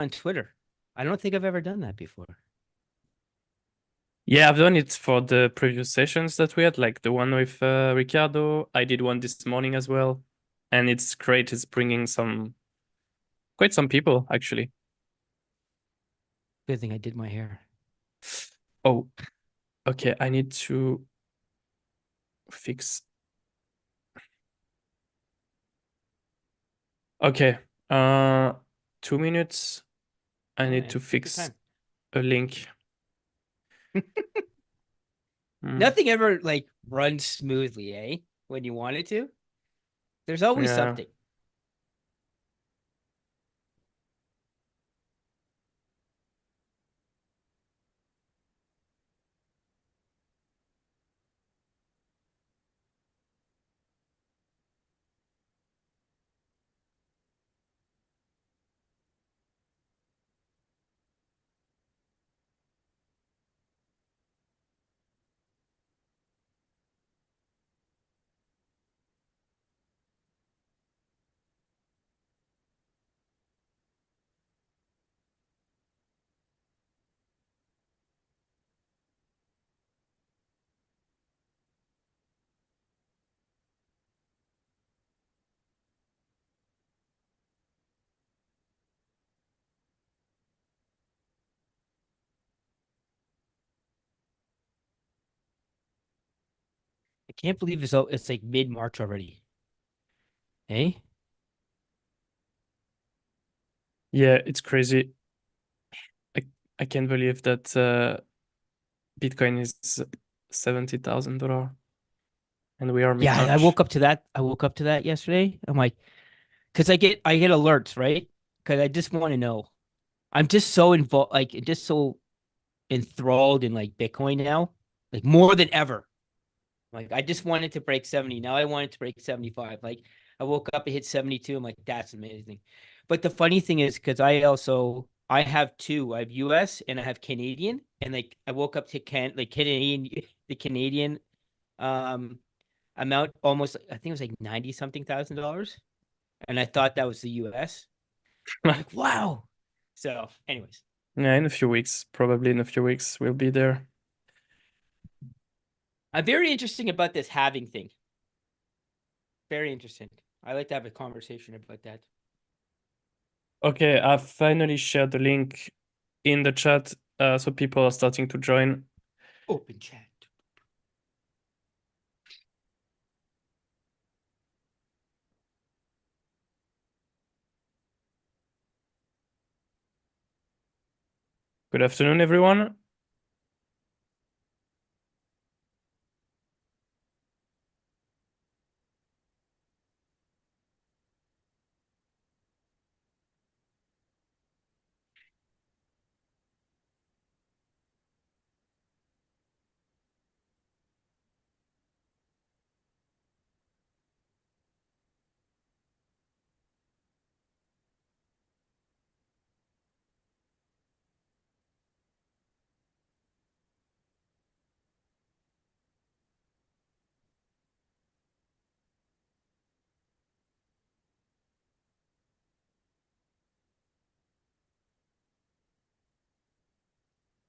on Twitter. I don't think I've ever done that before. Yeah, I've done it for the previous sessions that we had, like the one with Ricardo. I did one this morning as well. And it's great. It's bringing quite some people, actually. Good thing I did my hair. Oh, okay. I need to fix. Okay. Uh, 2 minutes. I Oh need man, to take your fix time. a link. Hmm. Nothing ever like runs smoothly, eh? When you want it to. There's always Yeah. something. I can't believe it's like mid-March already. Eh? Yeah, it's crazy. I, I can't believe that Bitcoin is $70,000 and we are Yeah, I mid-March. woke up to that. I woke up to that yesterday. I'm like, because I get alerts, right? Because I just want to know. I'm just so involved, like just so enthralled in like Bitcoin now, like more than ever. Like I just wanted to break 70. Now I wanted to break 75. Like I woke up, it hit 72. I'm like, that's amazing. But the funny thing is, because I have two. I have US and I have Canadian. And like I woke up to Canadian, the Canadian um amount almost, I think it was like 90 something thousand dollars. And I thought that was the US. I'm like, wow. So, anyways, Yeah, in a few weeks, probably in a few weeks, we'll be there. I'm very interesting about this halving thing. Very interesting. I like to have a conversation about that. Okay, I've finally shared the link in the chat, so people are starting to join. Open chat. Good afternoon, everyone.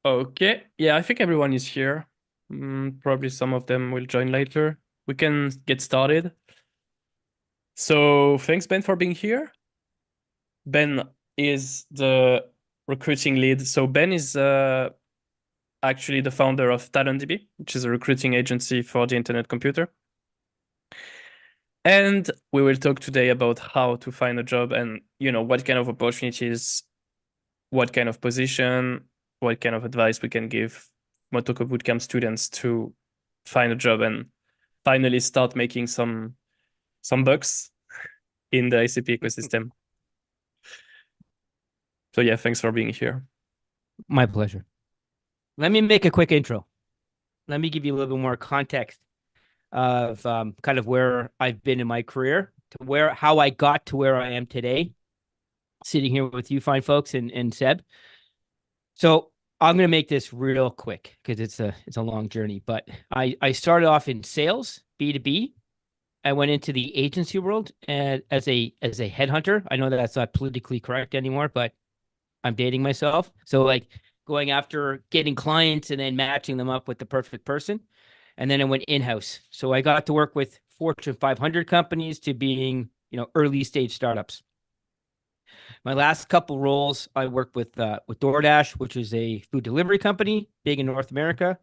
Okay, yeah, I think everyone is here. Probably some of them will join later. We can get started. So thanks, Ben, for being here. Ben is the recruiting lead. So Ben is actually the founder of TalentDB, which is a recruiting agency for the internet computer. And we will talk today about how to find a job and, what kind of opportunities, what kind of position, what kind of advice we can give Motoko Bootcamp students to find a job and finally start making some bucks in the ICP ecosystem. So yeah, thanks for being here. My pleasure. Let me make a quick intro. Let me give you a little bit more context of kind of where I've been in my career to how I got to where I am today, sitting here with you fine folks and Seb. So I'm gonna make this real quick because it's a long journey. But I started off in sales, B2B. I went into the agency world and as a headhunter. I know that's not politically correct anymore, but I'm dating myself. So like going after getting clients and then matching them up with the perfect person. And then I went in-house. So I got to work with Fortune 500 companies to being, early stage startups. My last couple roles, I worked with DoorDash, which is a food delivery company, big in North America.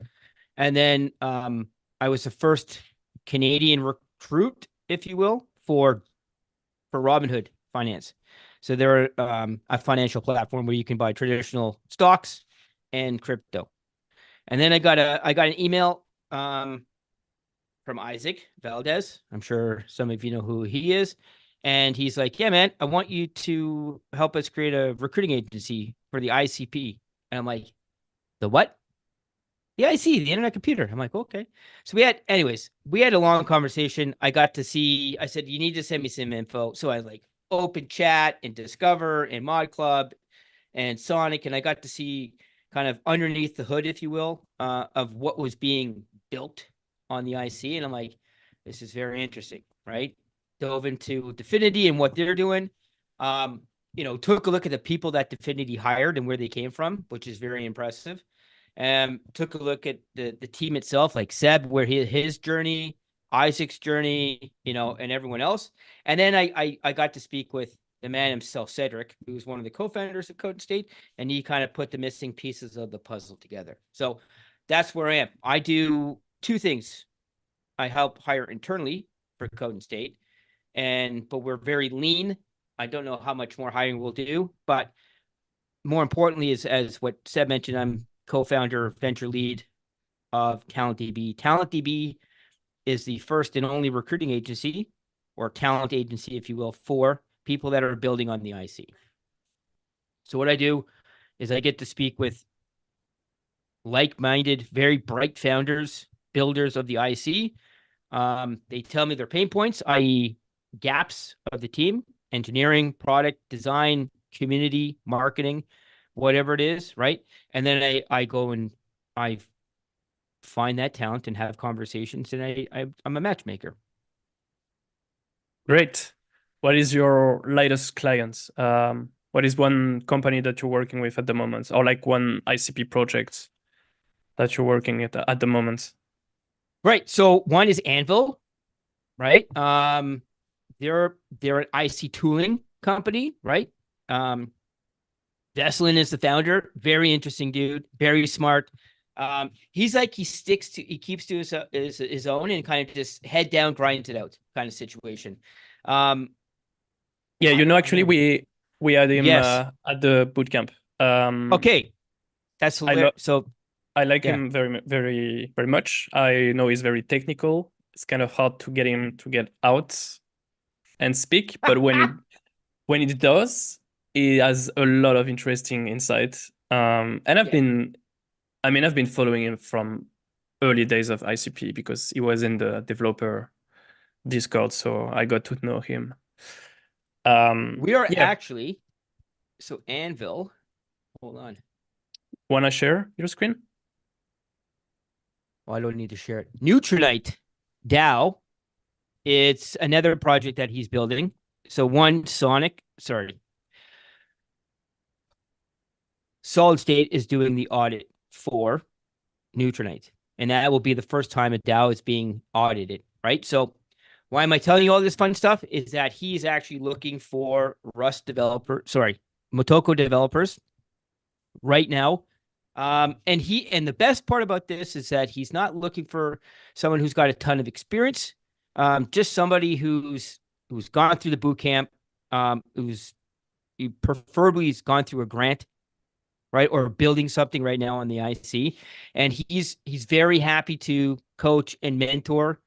And then I was the first Canadian recruit, if you will, for Robinhood Finance. So they're a financial platform where you can buy traditional stocks and crypto. And then I got an email from Isaac Valdez. I'm sure some of you know who he is. And he's like, yeah, man, I want you to help us create a recruiting agency for the ICP. And I'm like, the what? The IC, the internet computer. I'm like, okay. So we had a long conversation. I said, you need to send me some info. So I like open chat and Discover and Mod Club and Sonic. And I got to see kind of underneath the hood, if you will, of what was being built on the IC. And I'm like, this is very interesting, right? Dove into Tfinders and what they're doing. Took a look at the people that Tfinders hired and where they came from, which is very impressive. Took a look at the team itself, like Seb, where his journey, Isaac's journey, and everyone else. And then I got to speak with the man himself, Cedric, who was one of the co-founders of Code State, and he kind of put the missing pieces of the puzzle together. So that's where I am. I do two things. I help hire internally for Code State, but we're very lean. I don't know how much more hiring we'll do, but more importantly, is as what Seb mentioned, I'm co-founder, venture lead of TalentDB. TalentDB is the first and only recruiting agency or talent agency, if you will, for people that are building on the IC. So what I do is I get to speak with like-minded, very bright founders, builders of the IC. They tell me their pain points, i.e. gaps of the team, engineering, product, design, community, marketing, whatever it is, right? And then I go and I find that talent and have conversations, and I'm a matchmaker. Great. What is your latest client? What is one company that you're working with at the moment, or like one ICP project that you're working at the moment? Right. So one is Anvil, right? They're an IC tooling company, right? Deslin is the founder. Very interesting dude. Very smart. He's like he keeps to his own and kind of just head down, grinds it out kind of situation. Yeah, actually, we had him Yes. at the bootcamp. Okay, that's hilarious. So I like yeah, him very, very, very much. I know he's very technical. It's kind of hard to get him to get out and speak, but when it does, he has a lot of interesting insights. And yeah. I've been following him from early days of ICP because he was in the developer Discord, so I got to know him. We are Yeah, actually so Anvil. Hold on. wanna share your screen? Oh, I don't need to share it. Neutronite DAO. It's another project that he's building. So Solid State is doing the audit for Neutronite, and that will be the first time a DAO is being audited, right? So why am I telling you all this fun stuff? Is that he's actually looking for Motoko developers right now. And the best part about this is that he's not looking for someone who's got a ton of experience, just somebody who's gone through the boot camp, who's preferably has gone through a grant, right, or building something right now on the IC, and he's very happy to coach and mentor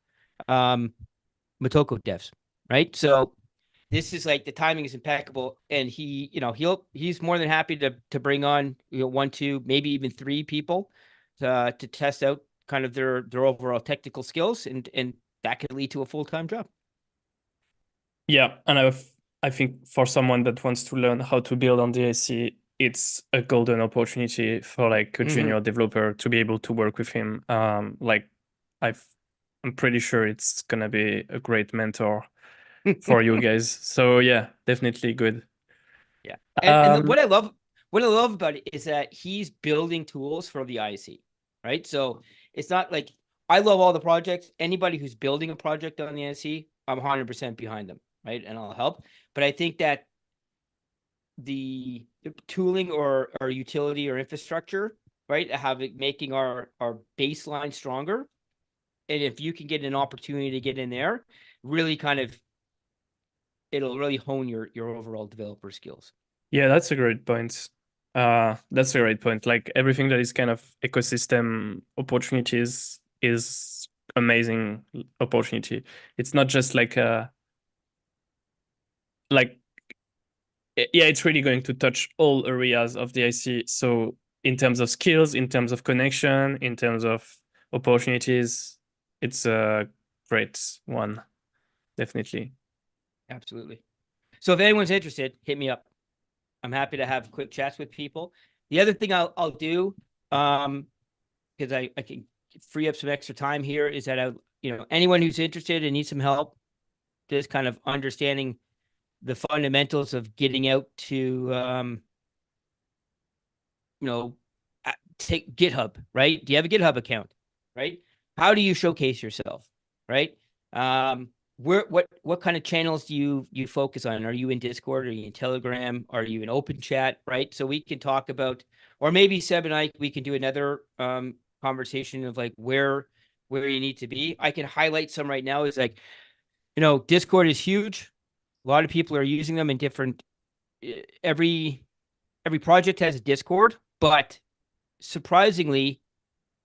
Motoko devs, right? So this is like the timing is impeccable, and he's more than happy to bring on one, two, maybe even three people to test out kind of their overall technical skills, and that could lead to a full-time job. Yeah, and I think for someone that wants to learn how to build on DAC, it's a golden opportunity for like a junior developer to be able to work with him. I'm pretty sure it's gonna be a great mentor for you guys. So yeah, definitely good. Yeah, and Um, what I love what I love about it is that he's building tools for the IC, right? So it's not like I love all the projects. Anybody who's building a project on the IC, I'm 100% behind them, right? And I'll help. But I think that the tooling or utility or infrastructure, right, have it making our baseline stronger. And if you can get an opportunity to get in there, really kind of it'll really hone your overall developer skills. Yeah, that's a great point. That's a great point. Like everything that is kind of ecosystem opportunities is amazing opportunity. It's not just like like yeah, it's really going to touch all areas of the IC. So in terms of skills, in terms of connection, in terms of opportunities, it's a great one, definitely. Absolutely. So if anyone's interested, hit me up. I'm happy to have quick chats with people. The other thing I'll do, because I can free up some extra time here, is that anyone who's interested and needs some help, just kind of understanding the fundamentals of getting out to take GitHub, right? Do you have a GitHub account, right? How do you showcase yourself, right? What kind of channels do you focus on? Are you in Discord? Are you in Telegram? Are you in Open Chat? Right. So we can talk about, or maybe Seb and I, we can do another conversation of like where you need to be. I can highlight some right now. Is like, Discord is huge. A lot of people are using them in different. Every project has a Discord, but surprisingly,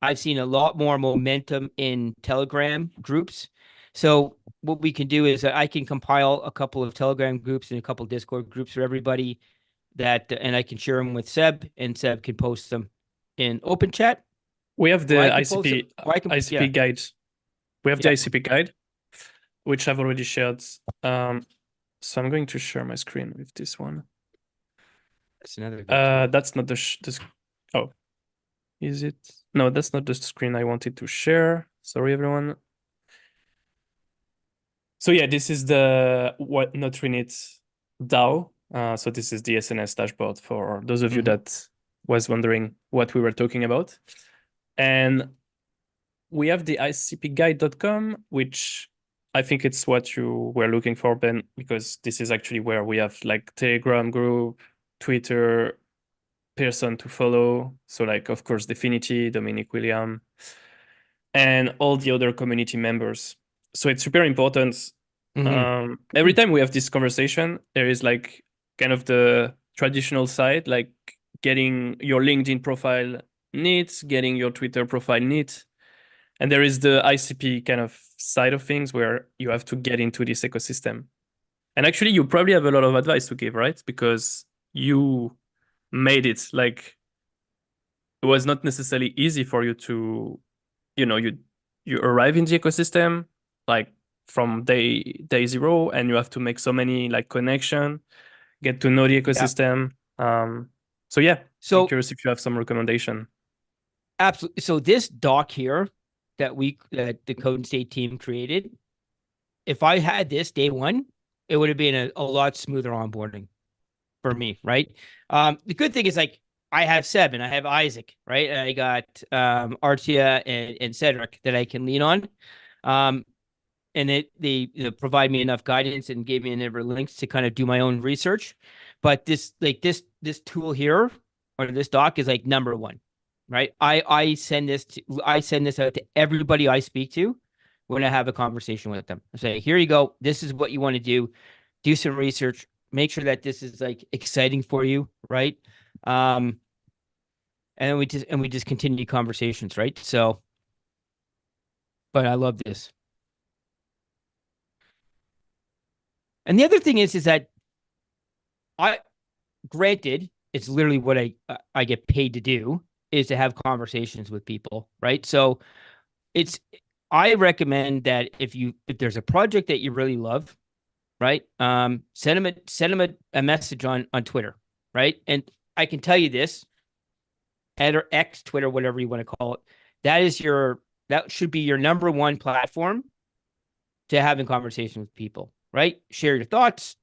I've seen a lot more momentum in Telegram groups. So what we can do is I can compile a couple of Telegram groups and a couple of Discord groups for everybody and I can share them with Seb, and Seb can post them in open chat. We have Or the I can post them, or I can, ICP guide. We have the ICP guide, which I've already shared. So I'm going to share my screen with this one. That's another good tool. That's not the oh, is it? No, that's not the screen I wanted to share. Sorry, everyone. So yeah, this is the what not Trinit DAO. So this is the SNS dashboard for those of you that was wondering what we were talking about. And we have the icpguide.com, which I think it's what you were looking for, Ben, because this is actually where we have like Telegram group, Twitter, person to follow. So like, of course, Definity, Dominic William, and all the other community members. So it's super important. Every time we have this conversation, there is like kind of the traditional side, like getting your LinkedIn profile neat, getting your Twitter profile neat. And there is the ICP kind of side of things where you have to get into this ecosystem. And actually, you probably have a lot of advice to give, right? Because you made it like it was not necessarily easy for you to, you arrive in the ecosystem like from day zero, and you have to make so many like connection, get to know the ecosystem. So yeah, I'm curious if you have some recommendation. Absolutely. So this doc here that the Code and State team created, if I had this day one, it would have been a lot smoother onboarding for me, right? The good thing is like I have Seb and I have Isaac, right? And I got Artia and Cedric that I can lean on. And they provide me enough guidance and gave me a number of links to kind of do my own research. But this tool here or this doc is like number one, right? I send this out to everybody I speak to when I have a conversation with them. I say, here you go. This is what you want to do. Do some research. Make sure that this is like exciting for you, right? And then we just continue conversations, right? So, but I love this. And the other thing is that granted, it's literally what I get paid to do is to have conversations with people, right? So I recommend that if there's a project that you really love, right? Send them a message on Twitter, right? And I can tell you this, or X, Twitter, whatever you want to call it, that should be your number one platform to having conversations with people, right? Share your thoughts,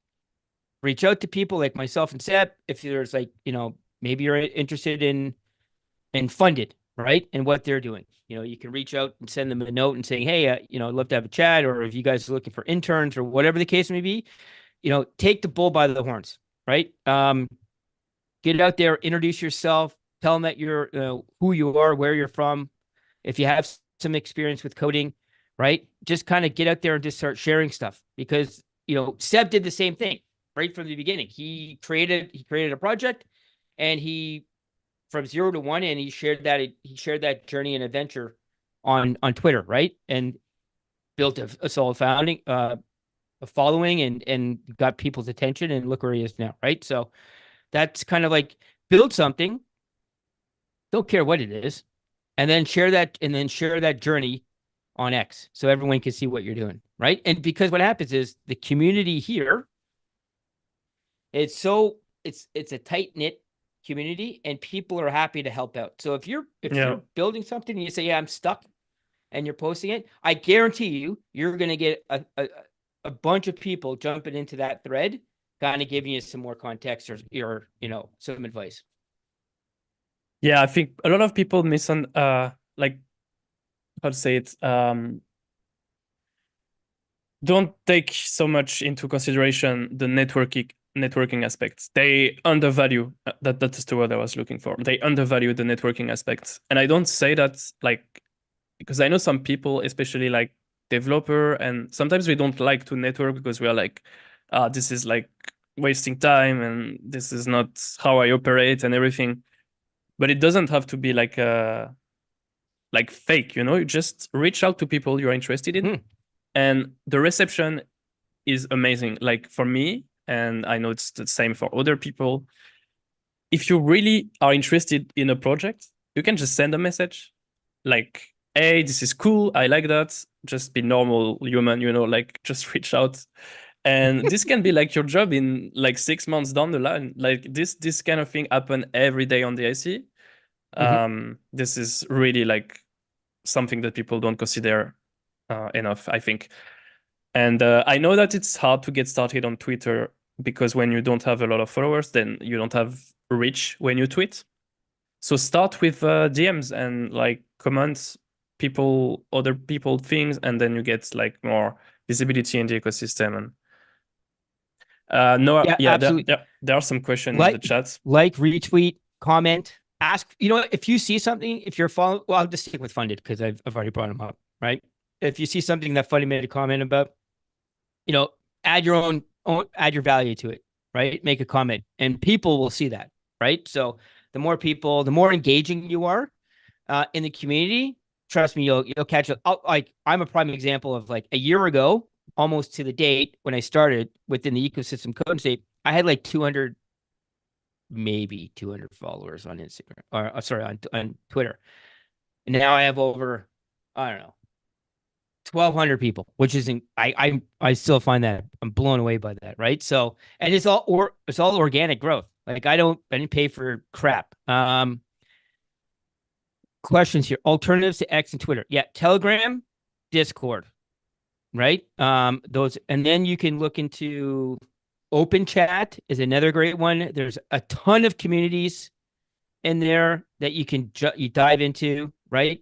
reach out to people like myself and Seb. If there's like, maybe you're interested in funded, right? And what they're doing. You can reach out and send them a note and saying, hey, I'd love to have a chat, or if you guys are looking for interns or whatever the case may be, take the bull by the horns, right? Get out there, introduce yourself, tell them that you're who you are, where you're from. If you have some experience with coding, right? Just kind of get out there and just start sharing stuff, because Seb did the same thing right from the beginning. He created a project, and he from 0 to 1, and he shared that journey and adventure on Twitter, right? And built a solid a following, and got people's attention, and look where he is now, right? So that's kind of like, build something, don't care what it is, and then share that journey on X, so everyone can see what you're doing, right? And because what happens is the community here, it's a tight knit community, and people are happy to help out. So if you're building something and you say, yeah, I'm stuck, and you're posting it, I guarantee you're going to get a bunch of people jumping into that thread, kind of giving you some more context, or some advice. Yeah, I think a lot of people like, how to say it, don't take so much into consideration the networking aspects. They undervalue that's the word I was looking for. They undervalue the networking aspects. And I don't say that like, because I know some people, especially like developer, and sometimes we don't like to network because we are like, this is like wasting time, and this is not how I operate and everything. But it doesn't have to be like fake, you just reach out to people you're interested in. And the reception is amazing. Like for me, and I know it's the same for other people, if you really are interested in a project, you can just send a message like, hey, this is cool, I like that. Just be normal human, like just reach out. And this can be like your job in like 6 months down the line. Like this kind of thing happen every day on the IC. This is really like something that people don't consider enough, I think. And I know that it's hard to get started on Twitter, because when you don't have a lot of followers, then you don't have reach when you tweet. So start with DMs and like comments other people things, and then you get like more visibility in the ecosystem. And no, Yeah, yeah, absolutely. there are some questions in the chat. Like, retweet, comment, ask. If you see something, if you're following, well, I'll just stick with funded because I've already brought them up, right? If you see something that Funded made a comment about, add your value to it, right? Make a comment, and people will see that, right? So the more engaging you are in the community, trust me, you'll catch it. Like, I'm a prime example of, like, a year ago, almost to the date when I started within the ecosystem code state, I had like 200, maybe 200 followers on Instagram, or sorry, on Twitter. And now I have over, I don't know, 1,200 people, which isn't, I still find that I'm blown away by that, right? So, and it's all organic growth. Like, I didn't pay for crap. Questions here. Alternatives to X and Twitter. Yeah, Telegram, Discord, right? Those, and then you can look into Open Chat is another great one. There's a ton of communities in there that you can you dive into, right?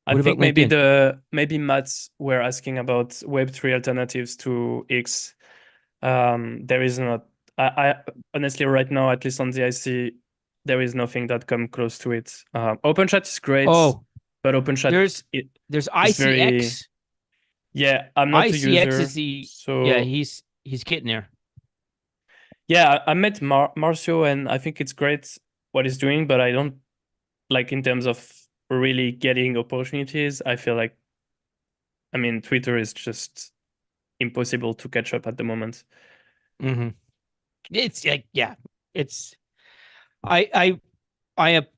I think maybe Matt's were asking about Web3 alternatives to X. There is not. I honestly, right now, at least on the IC, there is nothing that come close to it. OpenChat is great, but OpenChat there's ICX. Yeah, I'm not a user. ICX is he's getting there. Yeah, I met Marcio, and I think it's great what he's doing, but I don't like, in terms of really getting opportunities, I feel like, I mean, Twitter is just impossible to catch up at the moment. It's like, yeah, it's I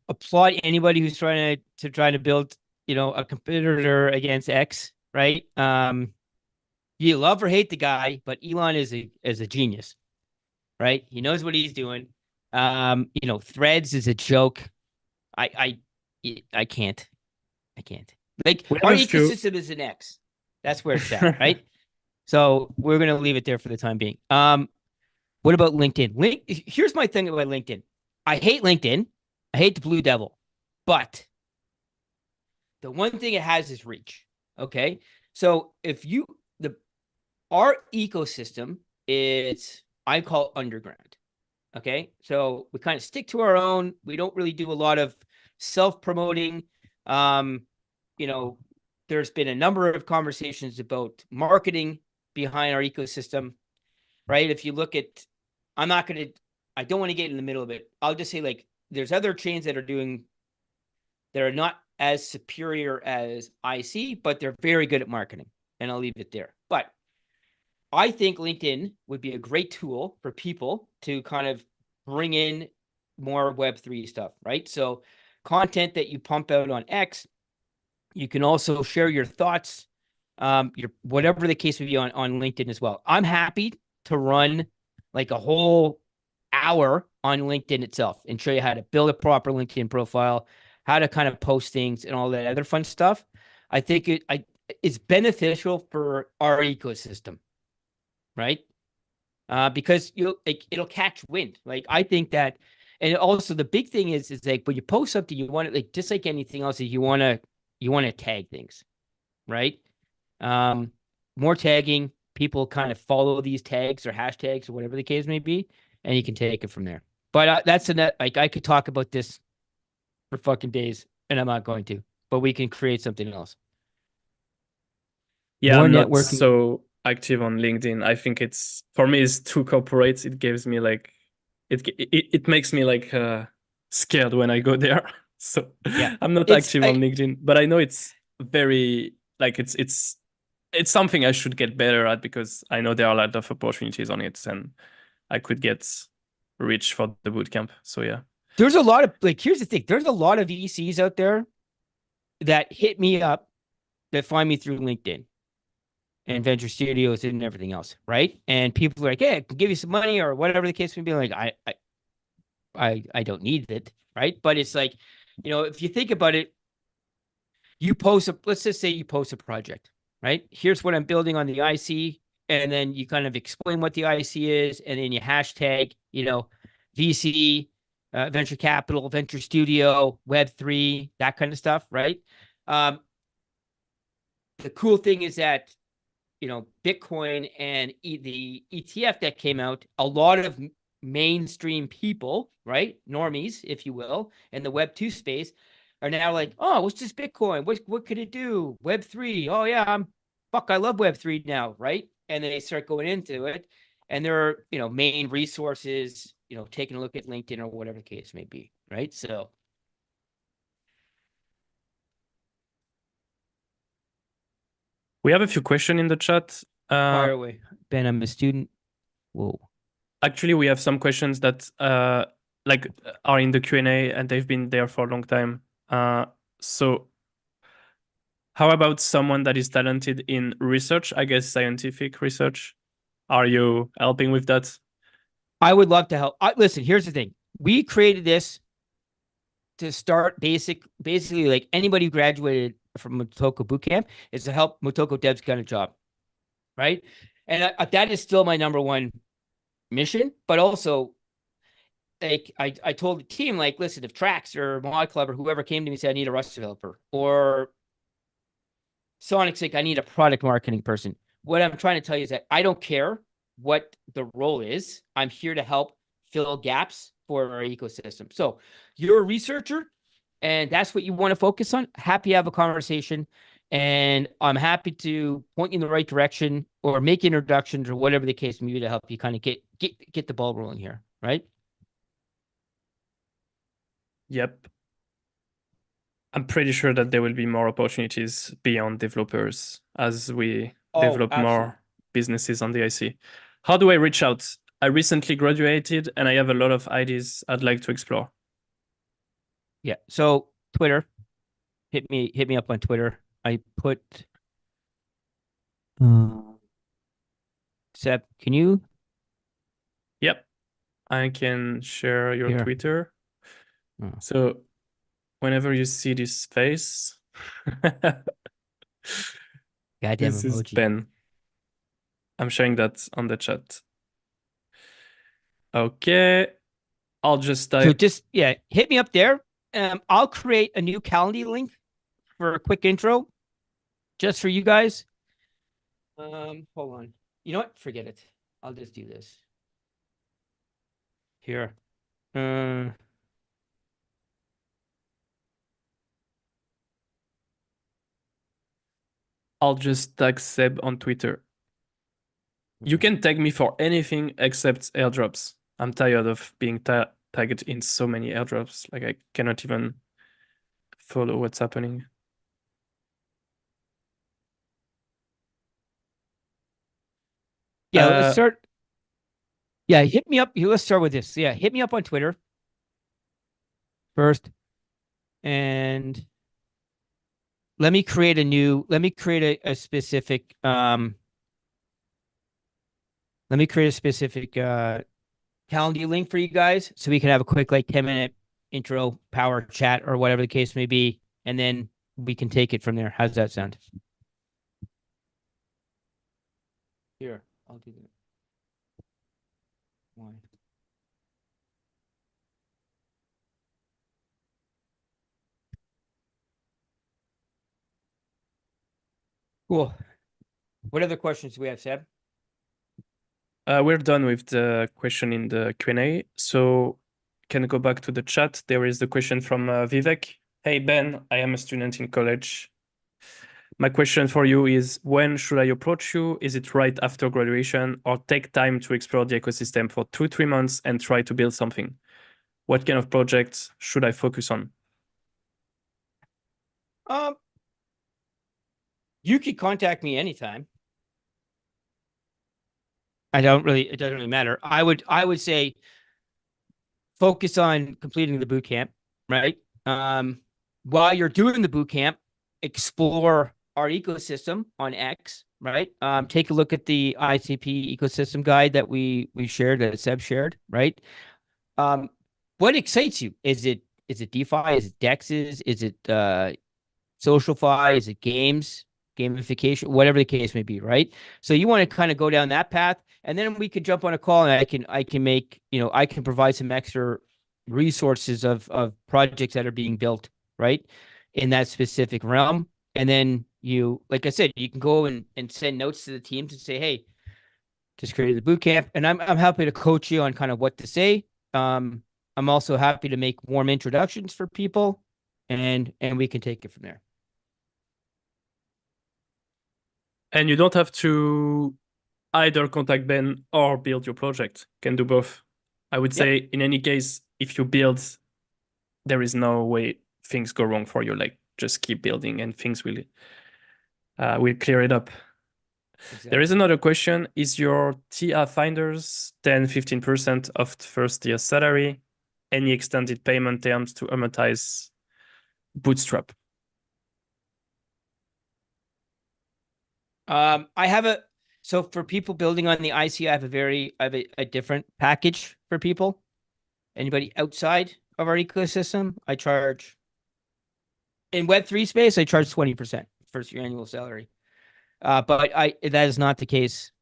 applaud anybody who's trying to build, a competitor against X, right? You love or hate the guy, but Elon is a genius, right? He knows what he's doing. Threads is a joke. I can't. Like, our ecosystem is an X. That's where it's at, right? So we're gonna leave it there for the time being. What about LinkedIn? Here's my thing about LinkedIn. I hate LinkedIn. I hate the Blue Devil, but the one thing it has is reach. Okay, so if you the our ecosystem is I call underground. Okay, so we kind of stick to our own. We don't really do a lot of self-promoting. Um, you know, there's been a number of conversations about marketing behind our ecosystem, right? If you look at, I'm not going to, I don't want to get in the middle of it. I'll just say like there's other chains that are doing that are not as superior as IC, but they're very good at marketing, and I'll leave it there. But I think LinkedIn would be a great tool for people to kind of bring in more Web3 stuff, right? So content that you pump out on X, you can also share your thoughts, your whatever the case may be on LinkedIn as well. I'm happy to run like a whole hour on LinkedIn itself and show you how to build a proper LinkedIn profile, how to kind of post things and all that other fun stuff. I think it's beneficial for our ecosystem, right? Because it'll catch wind. Like I think that, and also the big thing is like when you post something, you want it like just like anything else, you want to tag things, right? Um, More tagging, people kind of follow these tags or hashtags or whatever the case may be, and you can take it from there. But that's like I could talk about this for fucking days, and I'm not going to. But we can create something else. Yeah, More I'm not networking. so active on LinkedIn. I think it's for me it's too corporate. It gives me like it makes me like scared when I go there. So Yeah, I'm not active on LinkedIn, but I know it's very like it's something I should get better at because I know there are a lot of opportunities on it and I could get rich for the bootcamp. So yeah. there's a lot of like. Here's the thing: there's a lot of VCs out there that hit me up that find me through LinkedIn and venture studios and everything else, right? And people are like, "Hey, I can give you some money or whatever the case may be." Like, I don't need it, right? But it's like, if you think about it, let's just say you post a project, right? Here's what I'm building on the IC, and then you kind of explain what the IC is, and then you hashtag, VC, venture capital, venture studio, Web3, that kind of stuff, right? Um, the cool thing is that Bitcoin and the ETF that came out, a lot of mainstream people, right, normies, if you will, in the Web2 space, are now like, oh, what's this Bitcoin? What could it do? Web3. Oh yeah, I love Web3 now, right? And then they start going into it, and there are main resources, taking a look at LinkedIn or whatever the case may be, right? So We have a few questions in the chat. fire away, Ben. I'm a student. Whoa. Actually, we have some questions that like are in the Q&A and they've been there for a long time. So how about someone that is talented in research, I guess scientific research? Are you helping with that? I would love to help. Listen, here's the thing. We created this to start basically like anybody who graduated from Motoko Bootcamp is to help Motoko devs get a job, right? And that is still my number one mission. But also, like I told the team, like, listen, if Trax or Mod Club or whoever came to me and said I need a Rust developer, or Sonic's like I need a product marketing person, what I'm trying to tell you is that I don't care what the role is. I'm here to help fill gaps for our ecosystem. So you're a researcher and that's what you want to focus on. Happy to have a conversation. And I'm happy to point you in the right direction or make introductions or whatever the case may be to help you kind of get the ball rolling here, right? Yep. I'm pretty sure that there will be more opportunities beyond developers as we Oh, develop absolutely. more businesses on the IC. How do I reach out? I recently graduated and I have a lot of ideas I'd like to explore. Yeah. So Twitter, hit me up on Twitter. I put Seb, can you Yep, I can share your here? Twitter. Oh, So whenever you see this face, goddamn this is emoji. Ben. I'm sharing that on the chat. Okay. I'll just So type. just yeah, hit me up there. I'll create a new Calendly link for a quick intro just for you guys. Hold on. You know what? Forget it. I'll just do this here. Uh, I'll just tag Seb on Twitter. You okay. can tag me for anything except airdrops. I'm tired of being tagged in so many airdrops. Like I cannot even follow what's happening. Yeah, let's start. Yeah, hit me up. Let's start with this. Yeah, hit me up on Twitter first, and let me create a specific let me create a specific Calendly link for you guys so we can have a quick like 10-minute intro power chat or whatever the case may be, and then we can take it from there. How's that sound? Here, I'll do that. Why? Cool. What other questions do we have, Seb? We're done with the question in the Q&A. So can go back to the chat. There is the question from Vivek. Hey, Ben, I am a student in college. My question for you is, when should I approach you? Is it right after graduation or take time to explore the ecosystem for 2-3 months and try to build something? What kind of projects should I focus on? Um, you could contact me anytime. It doesn't really matter. I would say focus on completing the boot camp, right? While you're doing the boot camp, explore our ecosystem on X, right? Take a look at the ICP ecosystem guide that we shared, that Seb shared, right? Um, what excites you? Is it DeFi? Is it DEXs? Is it SocialFi? Is it games, gamification, whatever the case may be, right? So you want to kind of go down that path, and then we could jump on a call, and I can make I can provide some extra resources of projects that are being built, right, in that specific realm. And then you, like I said, you can go and send notes to the team to say, hey, just created the boot camp, and I'm happy to coach you on kind of what to say. I'm also happy to make warm introductions for people, and we can take it from there. And you don't have to either contact Ben or build your project. You can do both. I would Yep. say in any case, if you build, there is no way things go wrong for you. Like just keep building and things will clear it up. There is Exactly. another question. Is your Tfinders 10-15% of the first year salary? Any extended payment terms to amortize Bootstrap? I have a so for people building on the IC, I have a different package for people. Anybody outside of our ecosystem, I charge in Web3 space, I charge 20% first year annual salary. But I that is not the case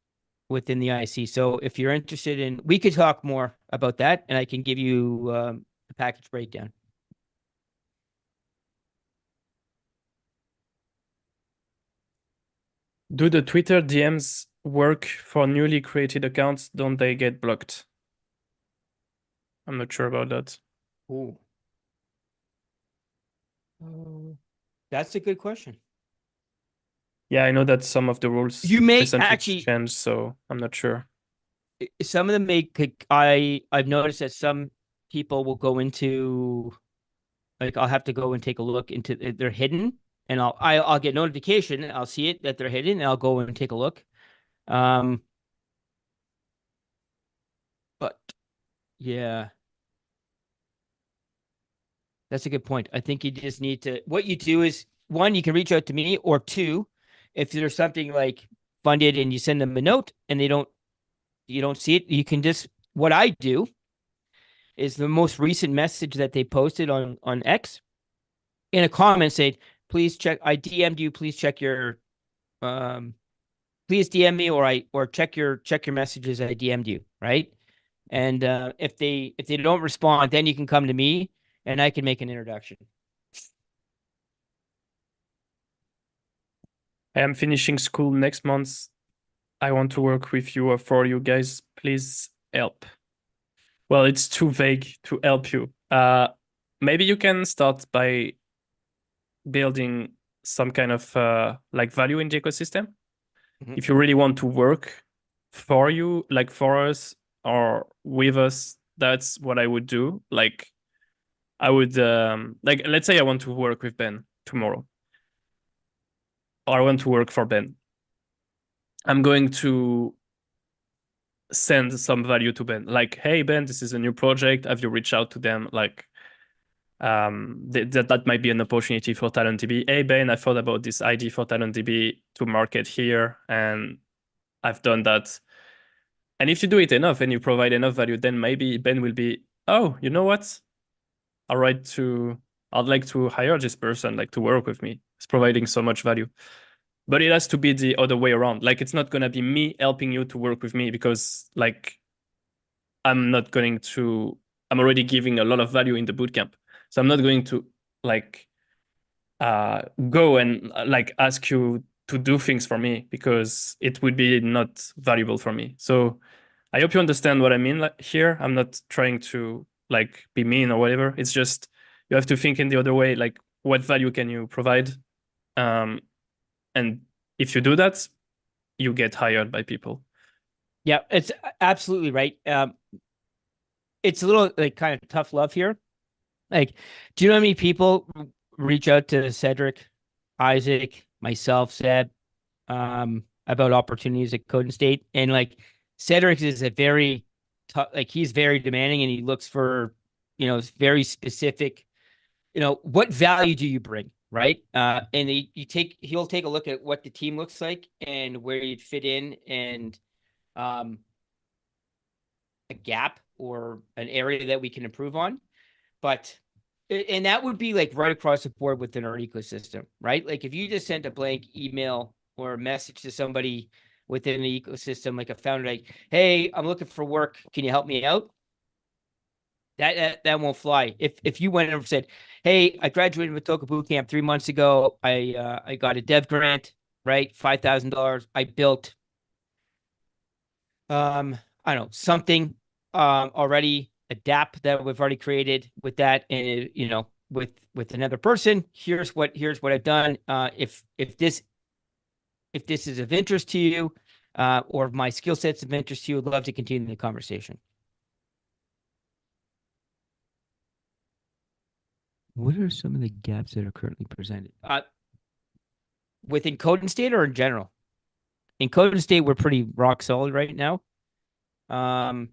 within the IC. So if you're interested in, we could talk more about that, and I can give you the package breakdown. Do the Twitter DMs work for newly created accounts? Don't they get blocked? I'm not sure about that. Ooh. That's a good question. Yeah, I know that some of the rules You may recently actually, changed, so I'm not sure. some of them may, I've noticed that some people will go into, like, I'll have to go and take a look into, they're hidden, and I'll get notification, I'll see it that they're hidden, and I'll go and take a look. But yeah, that's a good point. I think you just need to, what you do is, one, you can reach out to me, or two, if there's something like funded and you send them a note and you don't see it, you can just, what I do is the most recent message that they posted on X, in a comment say, please check, I DM'd you, please check your please DM me, or check your messages, I DM'd you, right? And if they don't respond, then you can come to me and I can make an introduction. I am finishing school next month. I want to work with you or for you guys. Please help. Well, it's too vague to help you. Maybe you can start by building some kind of like value in the ecosystem. Mhm. If you really want to work for you, like for us or with us, that's what I would do. Like I would like let's say I want to work with Ben tomorrow, or I want to work for Ben. I'm going to send some value to Ben. Like, hey Ben, this is a new project. Have you reached out to them? Like that might be an opportunity for TalentDB. Hey Ben, I thought about this ID for TalentDB to market here, and I've done that. And if you do it enough and you provide enough value, then maybe Ben will be, oh, you know what? All right, I'd like to hire this person, like to work with me. It's providing so much value. But it has to be the other way around. Like it's not gonna be me helping you to work with me because like I'm not going to I'm already giving a lot of value in the bootcamp. So I'm not going to like go and like ask you to do things for me because it would be not valuable for me. So I hope you understand what I mean here. I'm not trying to like be mean or whatever. It's just you have to think in the other way, like what value can you provide? Um, and if you do that, you get hired by people. Yeah, it's absolutely right. It's a little like kind of tough love here. Like, do you know how many people reach out to Cedric, Isaac, myself, Seb, about opportunities at Code and State? And like, Cedric is a very tough, like he's very demanding, and he looks for, very specific. What value do you bring, right? And he'll take a look at what the team looks like and where you'd fit in, and um, a gap or an area that we can improve on. But and that would be like right across the board within our ecosystem, right? Like if you just sent a blank email or a message to somebody within the ecosystem, like a founder, like, "Hey, I'm looking for work. Can you help me out?" That won't fly. If you went and said, "Hey, I graduated with Toka Bootcamp 3 months ago. I got a dev grant, right? $5,000. I built I don't know, something already adapt that we've already created with that, and with another person. Here's what I've done. If this is of interest to you, or if my skill sets of interest to you, I'd love to continue the conversation. What are some of the gaps that are currently presented? Within Code and State or in general? In Code and State, we're pretty rock solid right now. Um,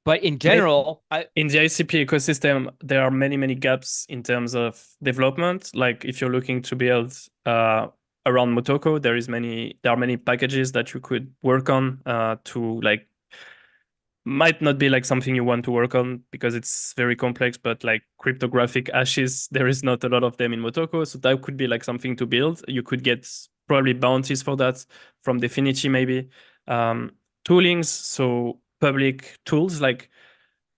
but in general, In the ICP ecosystem, there are many, many gaps in terms of development. Like if you're looking to build around Motoko, there are many packages that you could work on to like might not be like something you want to work on because it's very complex, but like cryptographic hashes, there is not a lot of them in Motoko. So that could be like something to build. You could get probably bounties for that from Definity, maybe. Um, Toolings, so public tools. Like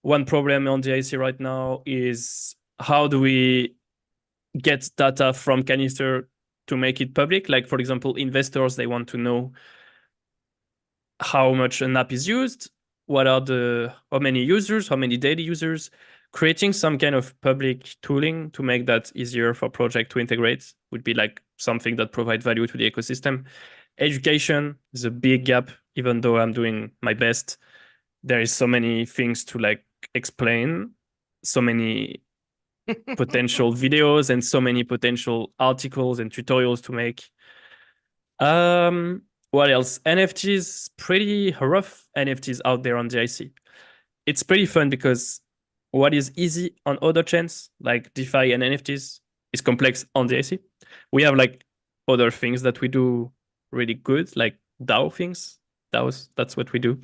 one problem on the IC right now is how do we get data from Canister to make it public? Like, for example, investors, they want to know how much an app is used, how many users, how many daily users. Creating some kind of public tooling to make that easier for project to integrate would be like something that provide value to the ecosystem. Education is a big gap, even though I'm doing my best. There is so many things to like explain, so many potential videos and so many potential articles and tutorials to make. What else? NFTs, pretty rough NFTs out there on the IC. It's pretty fun because what is easy on other chains, like DeFi and NFTs, is complex on the IC. We have like other things that we do really good, like DAO things. DAOs, that's what we do.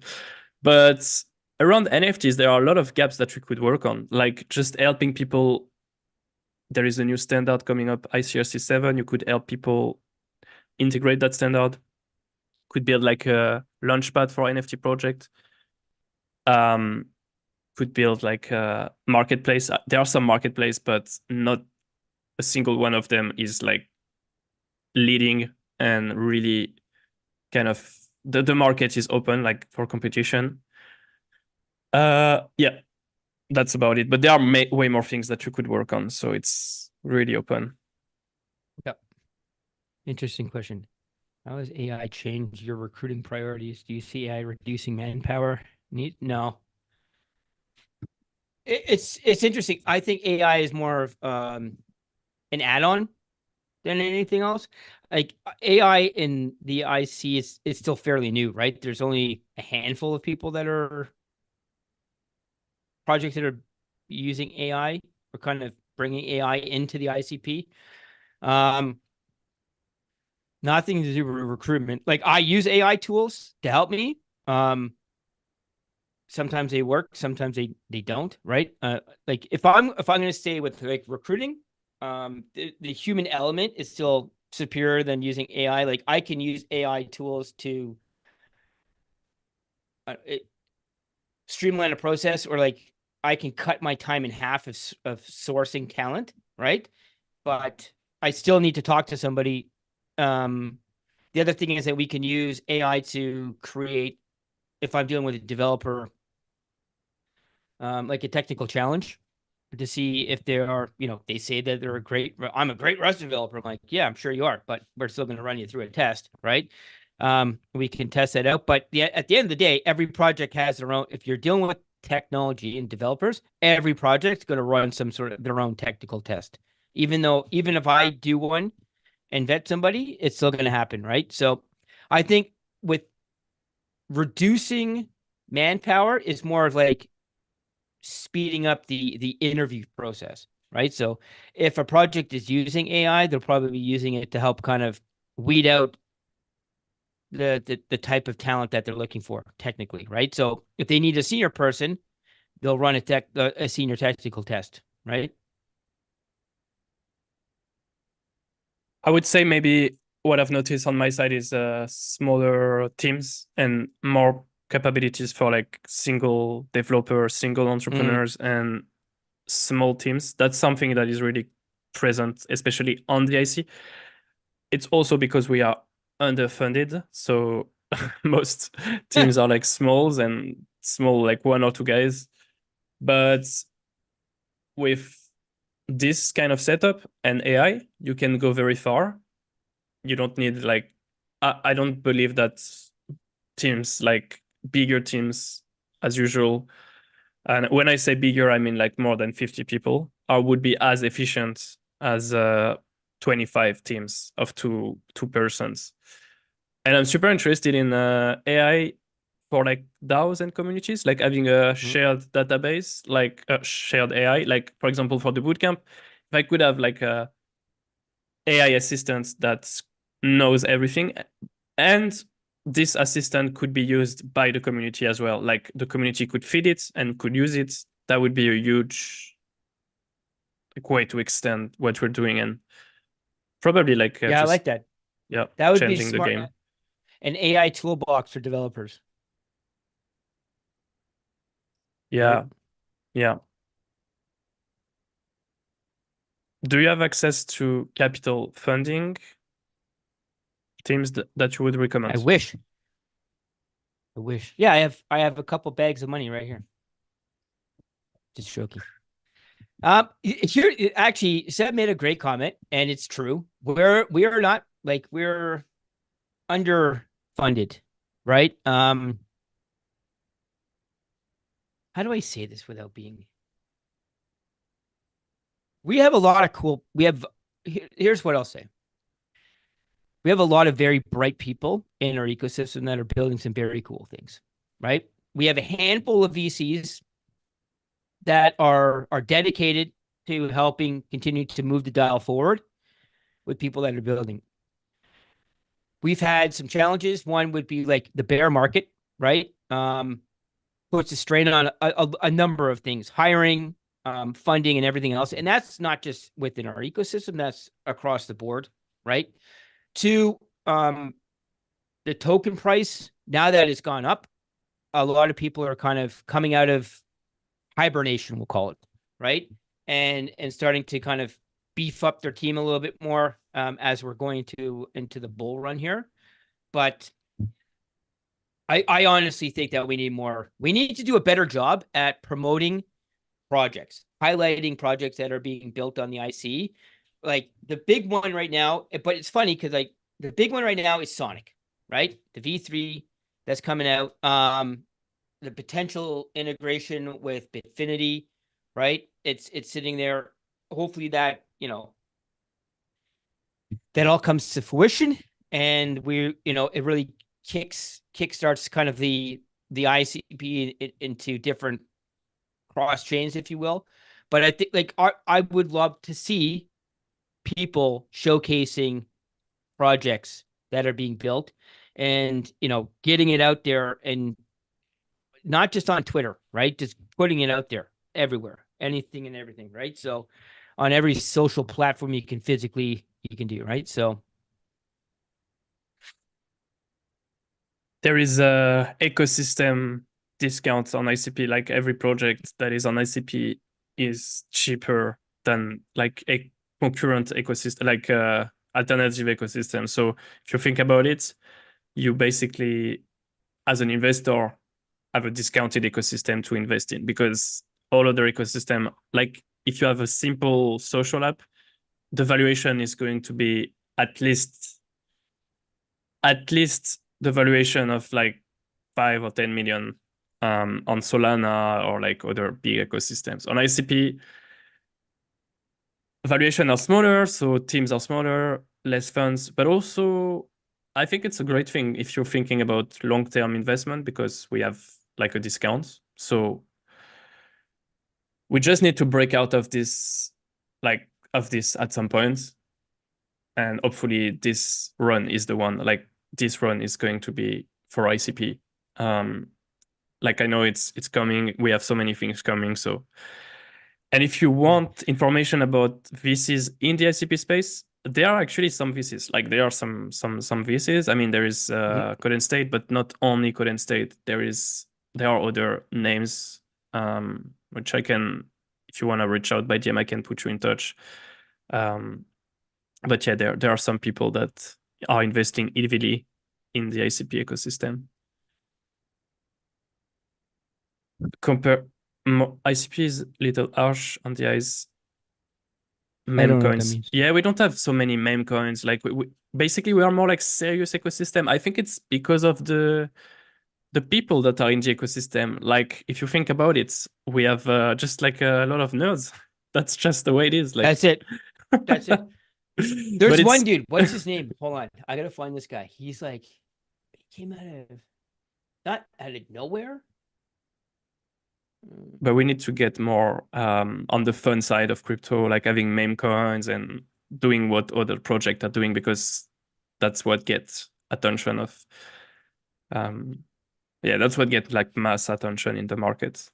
But around NFTs, there are a lot of gaps that we could work on, like just helping people. There is a new standard coming up, ICRC7. You could help people integrate that standard. Could build like a launchpad for NFT project. could build like a marketplace. There are some marketplace, but not a single one of them is like leading and really kind of the market is open like for competition. Yeah, that's about it. But there are way more things that you could work on, so it's really open. Yep. Interesting question. How has AI changed your recruiting priorities? Do you see AI reducing manpower need? No. It's interesting. I think AI is more of an add-on than anything else. Like AI in the IC is still fairly new, right? There's only a handful of people that are projects that are using AI or kind of bringing AI into the ICP. Nothing to do with recruitment. Like I use AI tools to help me. Sometimes they work, sometimes they don't, right? Like if I'm going to stay with like recruiting, the human element is still superior than using AI. Like I can use AI tools to streamline a process, or like I can cut my time in half of sourcing talent, right? But I still need to talk to somebody. The other thing is that we can use AI to create, if I'm dealing with a developer, like a technical challenge to see if they are, they say that I'm a great Rust developer. I'm like, yeah, I'm sure you are, but we're still going to run you through a test, right? We can test that out. But at the end of the day, every project has their own, if you're dealing with technology and developers, every project's going to run some sort of their own technical test. Even if I do one and vet somebody, it's still going to happen, right? So I think with reducing manpower is more of like speeding up the interview process, right? So if a project is using AI, they'll probably be using it to help kind of weed out the type of talent that they're looking for technically, right? So if they need a senior person, they'll run a senior technical test, right? I would say maybe what I've noticed on my side is smaller teams and more capabilities for like single developers, single entrepreneurs, and small teams. That's something that is really present, especially on the IC. It's also because we are underfunded, so most teams are like smalls and small, like one or two guys. But with this kind of setup and AI, you can go very far. You don't need like I don't believe that teams like bigger teams as usual. And when I say bigger, I mean like more than 50 people are would be as efficient as 25 teams of two persons. And I'm super interested in AI for like DAOs and communities, like having a shared database, like a shared AI. Like for example, for the bootcamp, if I could have like a AI assistant that knows everything, and this assistant could be used by the community as well. Like the community could feed it and could use it. That would be a huge like, way to extend what we're doing and probably like Yeah, I just like that. yeah That would be changing the smart. game. An AI toolbox for developers. Yeah, Right? yeah. Do you have access to capital funding teams that you would I recommend? wish. I wish. Yeah, I have a couple bags of money right here. Just joking. Here actually, Seb made a great comment, and it's true. We are not like we're underfunded, right? How do I say this without being? We have a lot of cool. Here's what I'll say. We have a lot of very bright people in our ecosystem that are building some very cool things, right? We have a handful of VCs that are dedicated to helping continue to move the dial forward with people that are building. We've had some challenges. One would be like the bear market, right? Puts a strain on a number of things, hiring, funding, and everything else. And that's not just within our ecosystem, that's across the board, right? Two, the token price, now that it's gone up, a lot of people are kind of coming out of hibernation, we'll call it, right? And starting to kind of beef up their team a little bit more as we're going into the bull run here. But I honestly think that we need to do a better job at promoting projects, highlighting projects that are being built on the IC. Like the big one right now, but it's funny because like the big one right now is Sonic, right? The V3 that's coming out. The potential integration with Bitfinity, right? It's sitting there. Hopefully that, that all comes to fruition, and it really kickstarts kind of the ICP into different cross chains, if you will. But I think like I would love to see people showcasing projects that are being built, and getting it out there, and not just on Twitter, right? Just putting it out there everywhere, anything and everything, right? So on every social platform you can do, right? So There is a ecosystem discount on ICP. Like every project that is on ICP is cheaper than like a concurrent ecosystem, like alternative ecosystem. So if you think about it, you basically, as an investor, have a discounted ecosystem to invest in, because all other ecosystem, like if you have a simple social app, the valuation is going to be at least the valuation of like 5 or 10 million on Solana or like other big ecosystems. On ICP, valuation are smaller, so teams are smaller, less funds, but also I think it's a great thing if you're thinking about long-term investment, because we have like a discount. So we just need to break out of this, at some point. And hopefully this run is the one, like this run is going to be for ICP. Like I know it's coming. We have so many things coming. So, and if you want information about VCs in the ICP space, there are actually some VCs. Like there are some VCs. I mean, there is Code and State, but not only Code and State. There are other names, which I can, if you want to reach out by DM, I can put you in touch. But yeah, there are some people that are investing heavily in the ICP ecosystem. ICP is little harsh on the eyes. I Meme don't know what that coins. means. Yeah, we don't have so many meme coins. Like basically we are more like serious ecosystem. I think it's because of the people that are in the ecosystem. Like if you think about it, we have just like a lot of nerds. That's just the way it is. Like That's it. That's it. but There's it's one dude. What's his name? Hold on. I gotta find this guy. He's like, he came not out of nowhere. but we need to get more on the fun side of crypto, like having meme coins and doing what other projects are doing, because that's what gets attention of that's what gets like mass attention in the market.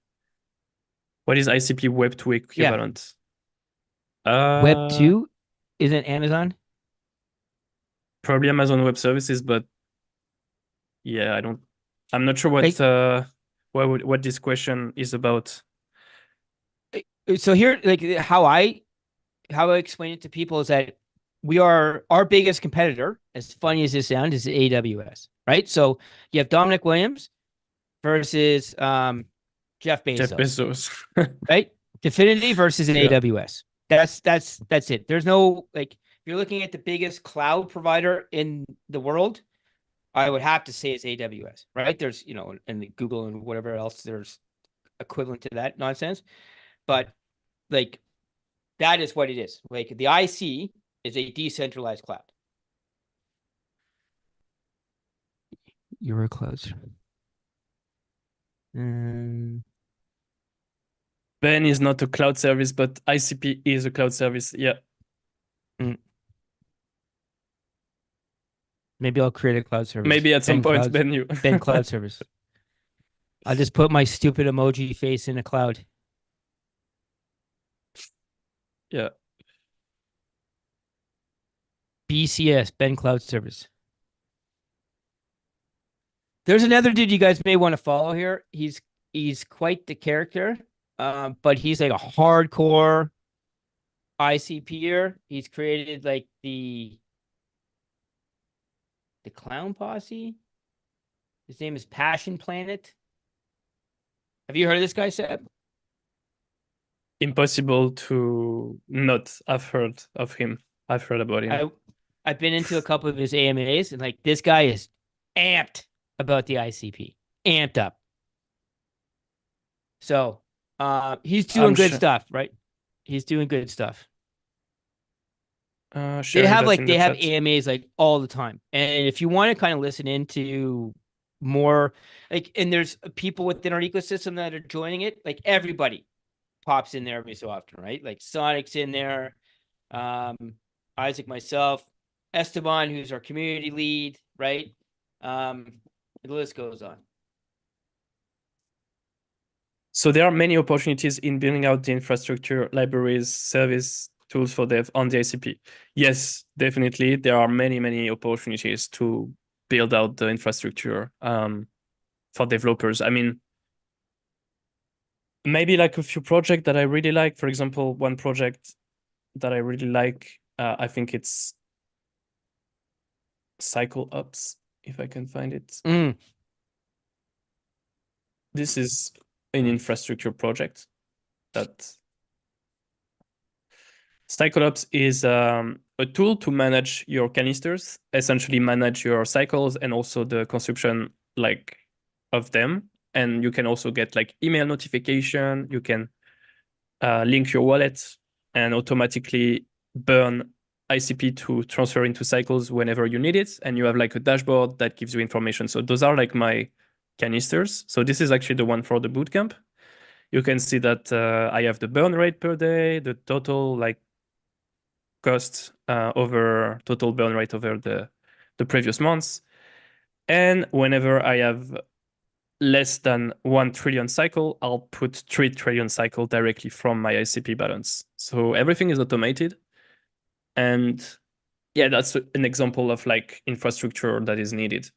What is ICP Web2 Yeah. equivalent? Web 2 isn't Amazon. Probably Amazon Web Services, but yeah, I'm not sure Like, what this question is about. so here, like how I explain it to people is that our biggest competitor, as funny as this sounds, is AWS, right? So you have Dominic Williams versus Jeff Jeff Bezos, Bezos. right? Dfinity versus Yeah. AWS. That's it. There's no, like, if you're looking at the biggest cloud provider in the world, I would have to say it's AWS, right? There's, and Google and whatever else there's equivalent to that nonsense. But like that is what it is. Like the IC is a decentralized cloud. You're a cloud. Ben is not a cloud service, but ICP is a cloud service. Yeah. Maybe I'll create a cloud service. Maybe at some point, Ben, Ben cloud service. I'll just put my stupid emoji face in a cloud. Yeah. BCS, Ben Cloud Service. There's another dude you guys may want to follow here. He's quite the character. But he's like a hardcore ICPer. He's created like the Clown Posse. His name is Passion Planet. Have you heard of this guy, Seb? Impossible to not have heard of him. I've heard about him. I've been into a couple of his AMAs, and like this guy is amped about the ICP, amped up. So he's doing I'm good stuff, right? He's doing good stuff. They sharing have that in the they have chat. AMAs like all the time. And if you want to kind of listen into more like, and there's people within our ecosystem that are joining it, like everybody pops in there every so often, right? Like Sonic's in there, um, Isaac, myself, Esteban, who's our community lead, right? The list goes on. So there are many opportunities in building out the infrastructure, libraries, service tools for dev on the ICP. Yes, definitely. There are many, many opportunities to build out the infrastructure for developers. I mean, maybe like a few projects that I really like. For example, one project that I really like, I think it's stylops, if I can find it. This is an infrastructure project that stylops is a tool to manage your canisters, essentially manage your cycles and also the consumption like of them. And you can also get like email notification. You can link your wallet and automatically burn ICP to transfer into cycles whenever you need it. And you have like a dashboard that gives you information. So those are like my canisters. So this is actually the one for the bootcamp. You can see that I have the burn rate per day, the total like cost over total burn rate over the previous months. And whenever I have less than 1 trillion cycle, I'll put 3 trillion cycle directly from my ICP balance. So everything is automated. And yeah, that's an example of like infrastructure that is needed.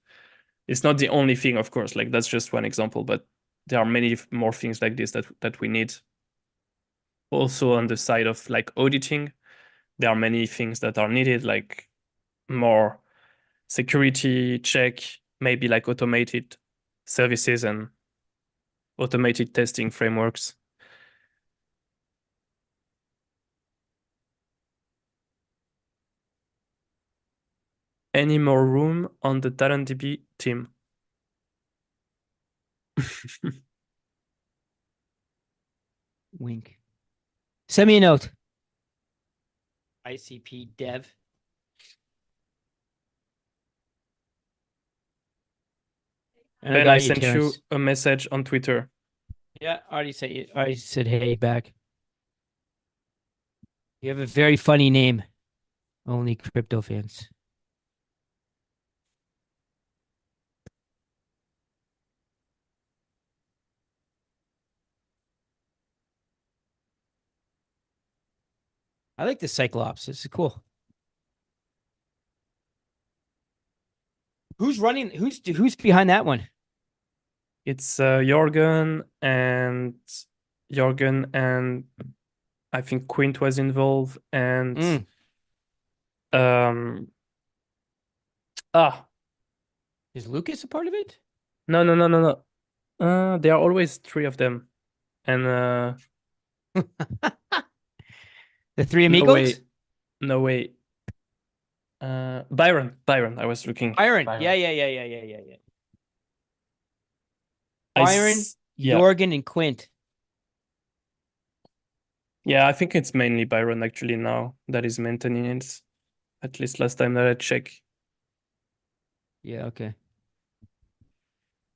It's not the only thing, of course, like that's just one example, but there are many more things like this that we need. Also on the side of like auditing, there are many things that are needed, like more security check, maybe like automated services and automated testing frameworks. Any more room on the TalentDB team? Wink. Send me a note. ICP dev. And I Ben, I got you, sent you Terrence. a message on Twitter. Yeah, I already said hey back. You have a very funny name. Only crypto fans. I like the Cyclops. This is cool. Who's running? Who's behind that one? It's Jorgen and I think Quint was involved and um ah Is Lucas a part of it? no. There are always three of them. And The three no amigos? way, no way. Byron. I was looking. Byron. Byron. Yeah. Byron, Yeah. Jorgen, and Quint. Yeah, I think it's mainly Byron actually now that is maintaining it. At least last time that I checked. Yeah, okay.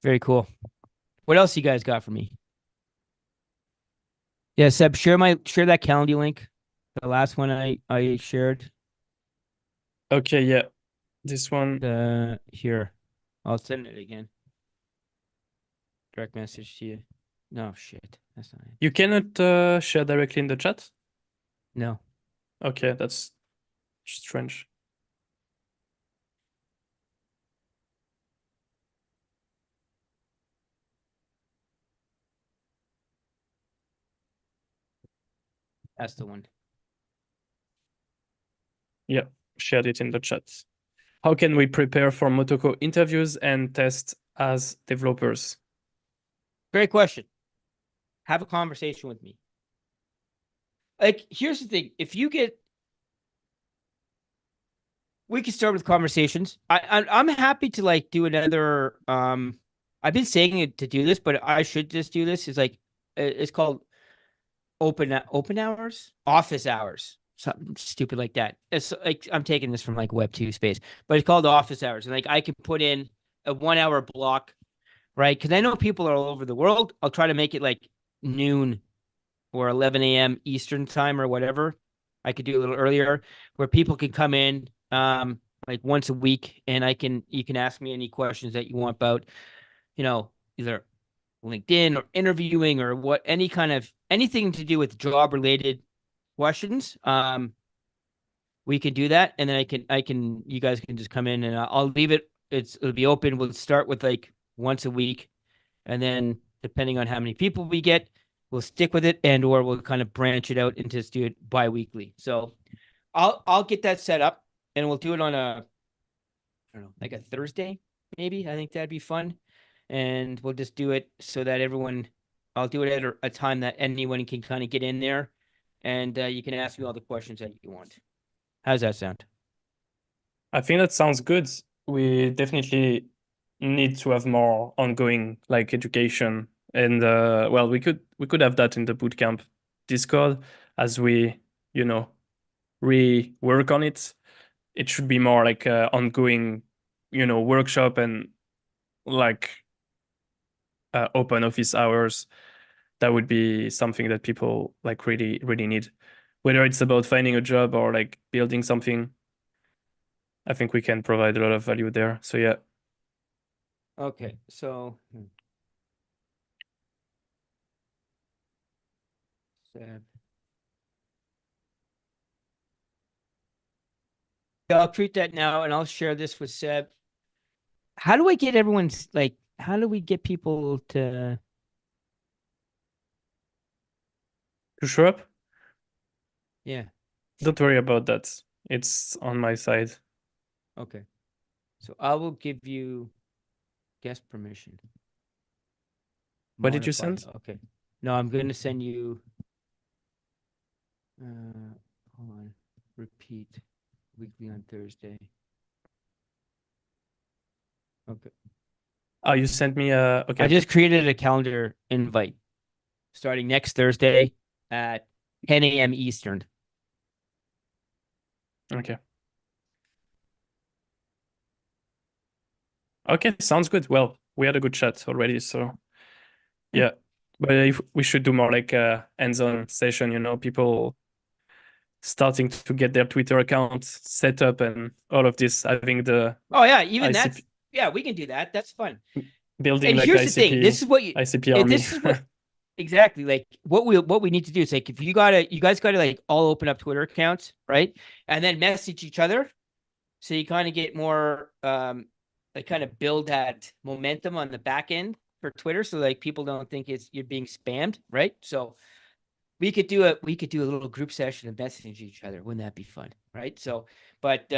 Very cool. What else you guys got for me? Yeah, Seb, share that Calendly link. The last one I shared. Okay, yeah. This one. Here. I'll send it again. Direct message to you. No shit. That's not it. You cannot share directly in the chat? No. Okay, that's strange. That's the one. Yeah, shared it in the chat. How can we prepare for Motoko interviews and test as developers? Great question. Have a conversation with me. Like, here's the thing. If you get, we can start with conversations. I'm happy to like do another. I've been saying it to do this, but I should just do this. It's like it's called open hours, office hours, something stupid like that. It's like I'm taking this from like Web2 space, but it's called office hours, and like I can put in a 1 hour block, right? Because I know people are all over the world. I'll try to make it like noon or 11 a.m. Eastern time or whatever. I could do a little earlier where people can come in like once a week and you can ask me any questions that you want about, either LinkedIn or interviewing or what any kind of anything to do with job related questions. We can do that, and then I can you guys can just come in and I'll leave it. It'll be open. We'll start with like once a week, and then depending on how many people we get, we'll stick with it, and or we'll kind of branch it out and just do it bi-weekly. So I'll get that set up, and we'll do it on I don't know, like a Thursday, maybe. I think that'd be fun, and we'll just do it so that everyone. I'll do it at a time that anyone can kind of get in there, and you can ask me all the questions that you want. How does that sound? I think that sounds good. We definitely need to have more ongoing like education, and well, we could have that in the bootcamp Discord as we rework on it. It should be more like a ongoing workshop and like open office hours. That would be something that people like really really need, whether it's about finding a job or like building something. I think we can provide a lot of value there. So yeah. Okay, so Seb. Yeah, I'll treat that now, and I'll share this with Seb. How do I get everyone's like? How do we get people to? To show up, Yeah. don't worry about that. It's on my side. Okay. So I will give you guest permission. What did you Modify. send? Okay. No, I'm going to send you. Hold on. Repeat weekly on Thursday. Okay. Oh, you sent me okay. I just created a calendar invite starting next Thursday at 10 a.m. Eastern. Okay. Okay, sounds good. Well, we had a good chat already, so yeah. But if we should do more like a hands-on session, people starting to get their Twitter account set up and all of this, having the Oh yeah, even ICP, yeah, we can do that. That's fun. building And like here's the thing. This is what ICP army. this is what exactly like what we need to do is like if you guys gotta like all open up Twitter accounts, right? And then message each other. So you kind of get more like kind of build that momentum on the back end for Twitter so like people don't think you're being spammed, right? So we could do a little group session and message each other. Wouldn't that be fun? Right. So but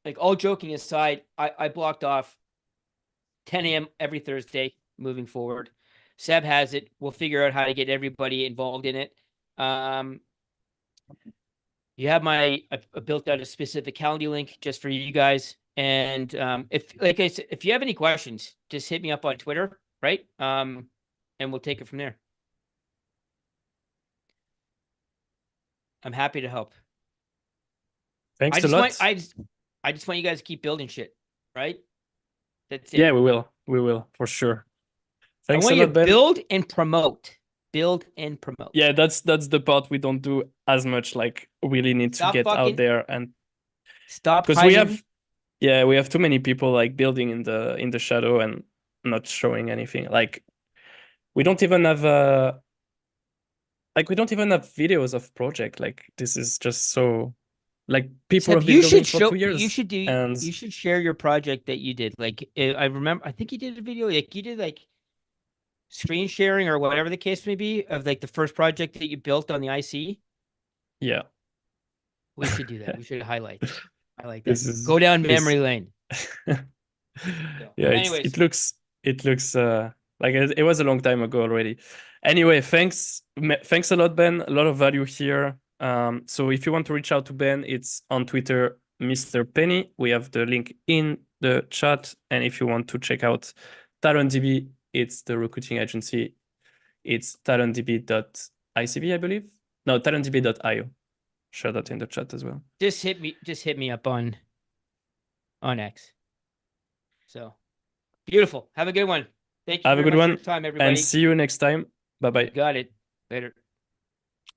like all joking aside, I blocked off 10 a.m. every Thursday moving forward. Seb has it. We'll figure out how to get everybody involved in it. You have I built out a specific calendar link just for you guys. And if like I said, if you have any questions, just hit me up on Twitter, right? And we'll take it from there. I'm happy to help. Thanks a lot. I just want you guys to keep building shit, right? That's it. Yeah, we will for sure. Thanks I want a you lot, to Ben. build and promote. Build and promote. Yeah, that's the part we don't do as much. Like, really need to get out there and stop because hiding. we have too many people like building in the shadow and not showing anything. Like, we don't even have videos of project. Like, this is just so like people Seb, have been building for 2 you years should do and you should share your project that you did. Like I remember I think you did a video like you did like screen sharing or whatever the case may be of like the first project that you built on the IC. Yeah. We should do that. We should highlight that. I like that. This is Go down this memory lane. So, yeah, anyways, it looks like it was a long time ago already. Anyway, thanks a lot, Ben. A lot of value here. So if you want to reach out to Ben, it's on Twitter, Mr. Penny. We have the link in the chat. And if you want to check out TalentDB, it's the recruiting agency. It's talentdb.icb, I believe. No, talentdb.io. Share that in the chat as well. just hit me up on X. So beautiful. Have a good one. Thank you Have a very good much for one your time, and everybody. see you next time. Bye bye. Got it. Later.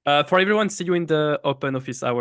For everyone, see you in the open office hour.